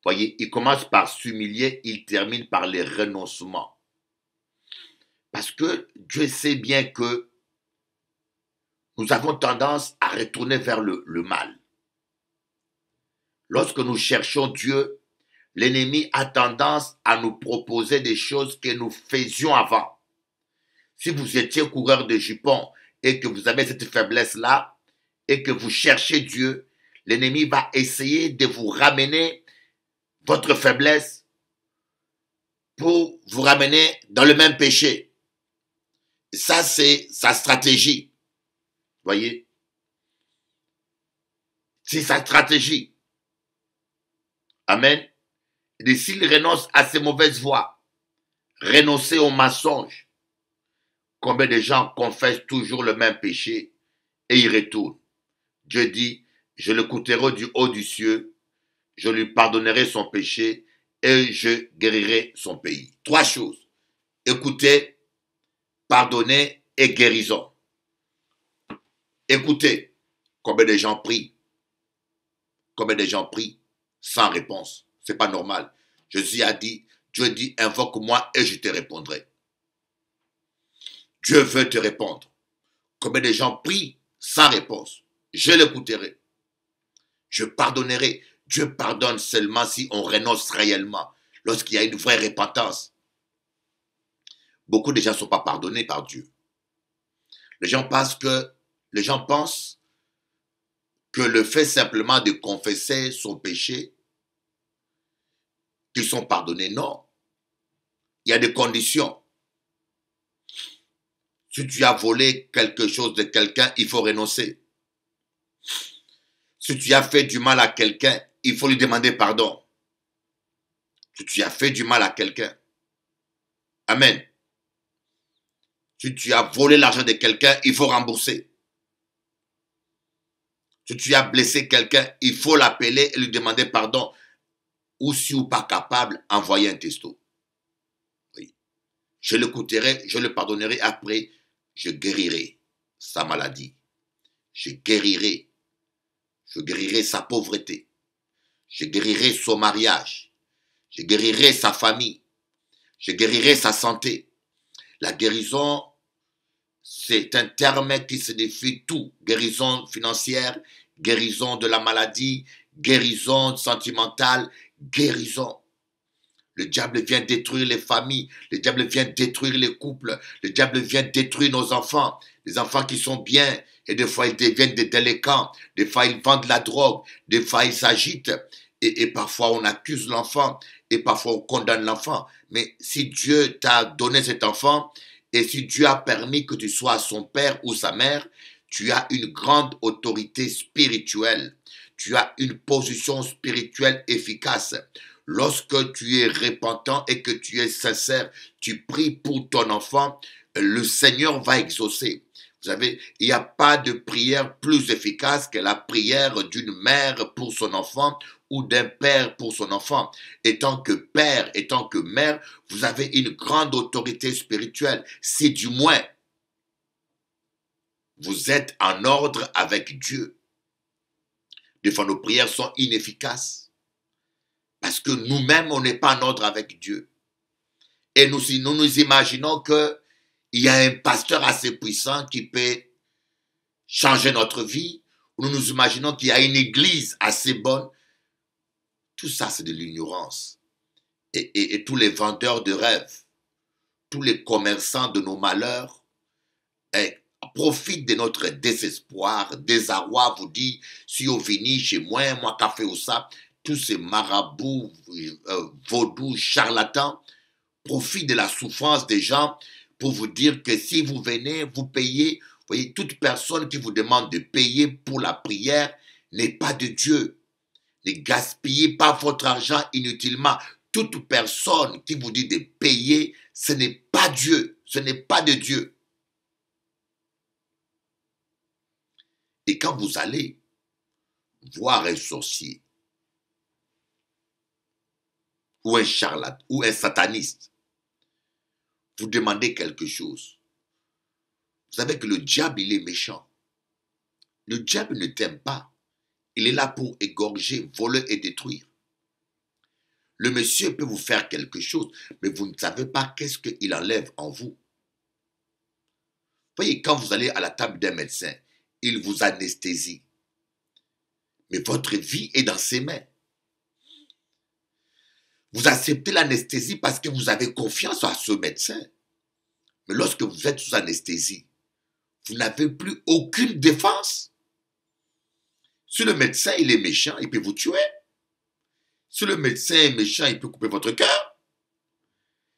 voyez, il commence par s'humilier, il termine par les renoncements. Parce que Dieu sait bien que nous avons tendance à retourner vers le mal. Lorsque nous cherchons Dieu, l'ennemi a tendance à nous proposer des choses que nous faisions avant. Si vous étiez coureur de jupons et que vous avez cette faiblesse-là et que vous cherchez Dieu, l'ennemi va essayer de vous ramener votre faiblesse pour vous ramener dans le même péché. Et ça, c'est sa stratégie. Voyez? C'est sa stratégie. Amen. Et s'il renonce à ses mauvaises voies, renoncer au mensonge, combien de gens confessent toujours le même péché et y retournent? Dieu dit, je l'écouterai du haut du ciel, je lui pardonnerai son péché et je guérirai son pays. Trois choses. Écoutez, pardonner et guérison. Écoutez, combien de gens prient? Combien de gens prient sans réponse? C'est pas normal. Jésus a dit, Dieu dit, invoque-moi et je te répondrai. Dieu veut te répondre. Combien de gens prient sans réponse? Je l'écouterai. Je pardonnerai. Dieu pardonne seulement si on renonce réellement, lorsqu'il y a une vraie repentance. Beaucoup de gens ne sont pas pardonnés par Dieu. Les gens pensent que le fait simplement de confesser son péché, qu'ils sont pardonnés. Non. Il y a des conditions. Si tu as volé quelque chose de quelqu'un, il faut renoncer. Si tu as fait du mal à quelqu'un, il faut lui demander pardon. Si tu as fait du mal à quelqu'un. Amen. Si tu as volé l'argent de quelqu'un, il faut rembourser. Si tu as blessé quelqu'un, il faut l'appeler et lui demander pardon. Ou si ou pas capable, envoyer un texto. Oui. Je l'écouterai, je le pardonnerai, après, je guérirai sa maladie. Je guérirai sa pauvreté. Je guérirai son mariage. Je guérirai sa famille. Je guérirai sa santé. La guérison, c'est un terme qui signifie tout. Guérison financière, guérison de la maladie, guérison sentimentale, guérison. Le diable vient détruire les familles, le diable vient détruire les couples, le diable vient détruire nos enfants, les enfants qui sont bien, et des fois ils deviennent des délinquants, des fois ils vendent la drogue, des fois ils s'agitent, et parfois on accuse l'enfant, et parfois on condamne l'enfant. Mais si Dieu t'a donné cet enfant, et si Dieu a permis que tu sois son père ou sa mère, tu as une grande autorité spirituelle, tu as une position spirituelle efficace. Lorsque tu es repentant et que tu es sincère, tu pries pour ton enfant, le Seigneur va exaucer. Vous savez, il n'y a pas de prière plus efficace que la prière d'une mère pour son enfant ou d'un père pour son enfant. Étant que père, étant que mère, vous avez une grande autorité spirituelle. Si du moins vous êtes en ordre avec Dieu. Des fois, nos prières sont inefficaces. Parce que nous-mêmes, on n'est pas en ordre avec Dieu. Et nous nous imaginons qu'il y a un pasteur assez puissant qui peut changer notre vie. Nous nous imaginons qu'il y a une église assez bonne. Tout ça, c'est de l'ignorance. Et tous les vendeurs de rêves, tous les commerçants de nos malheurs, profitent de notre désespoir, désarroi, vous dit, si vous venez chez moi, moi, café ou ça, tous ces marabouts, vaudous, charlatans, profitent de la souffrance des gens pour vous dire que si vous venez, vous payez. Vous voyez, toute personne qui vous demande de payer pour la prière n'est pas de Dieu. Ne gaspillez pas votre argent inutilement. Toute personne qui vous dit de payer, ce n'est pas Dieu. Ce n'est pas de Dieu. Et quand vous allez voir un sorcier, ou un charlatan, ou un sataniste, vous demandez quelque chose. Vous savez que le diable, il est méchant. Le diable ne t'aime pas. Il est là pour égorger, voler et détruire. Le monsieur peut vous faire quelque chose, mais vous ne savez pas qu'est-ce qu'il enlève en vous. Vous voyez, quand vous allez à la table d'un médecin, il vous anesthésie. Mais votre vie est dans ses mains. Vous acceptez l'anesthésie parce que vous avez confiance à ce médecin. Mais lorsque vous êtes sous anesthésie, vous n'avez plus aucune défense. Si le médecin il est méchant, il peut vous tuer. Si le médecin est méchant, il peut couper votre cœur.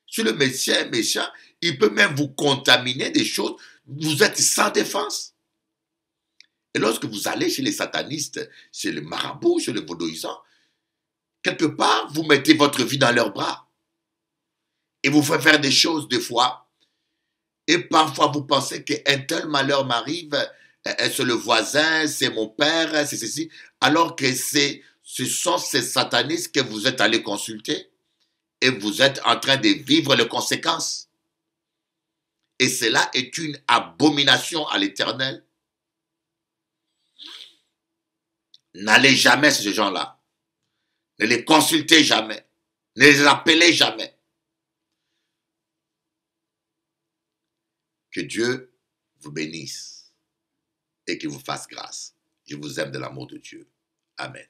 Si le médecin est méchant, il peut même vous contaminer des choses. Vous êtes sans défense. Et lorsque vous allez chez les satanistes, chez les marabouts, chez les vaudouisants, quelque part, vous mettez votre vie dans leurs bras. Et vous faites faire des choses des fois. Et parfois, vous pensez qu'un tel malheur m'arrive, c'est le voisin, c'est mon père, c'est ceci. Alors que ce sont ces satanistes que vous êtes allés consulter. Et vous êtes en train de vivre les conséquences. Et cela est une abomination à l'Éternel. N'allez jamais chez ces gens-là. Ne les consultez jamais. Ne les appelez jamais. Que Dieu vous bénisse et qu'il vous fasse grâce. Je vous aime de l'amour de Dieu. Amen.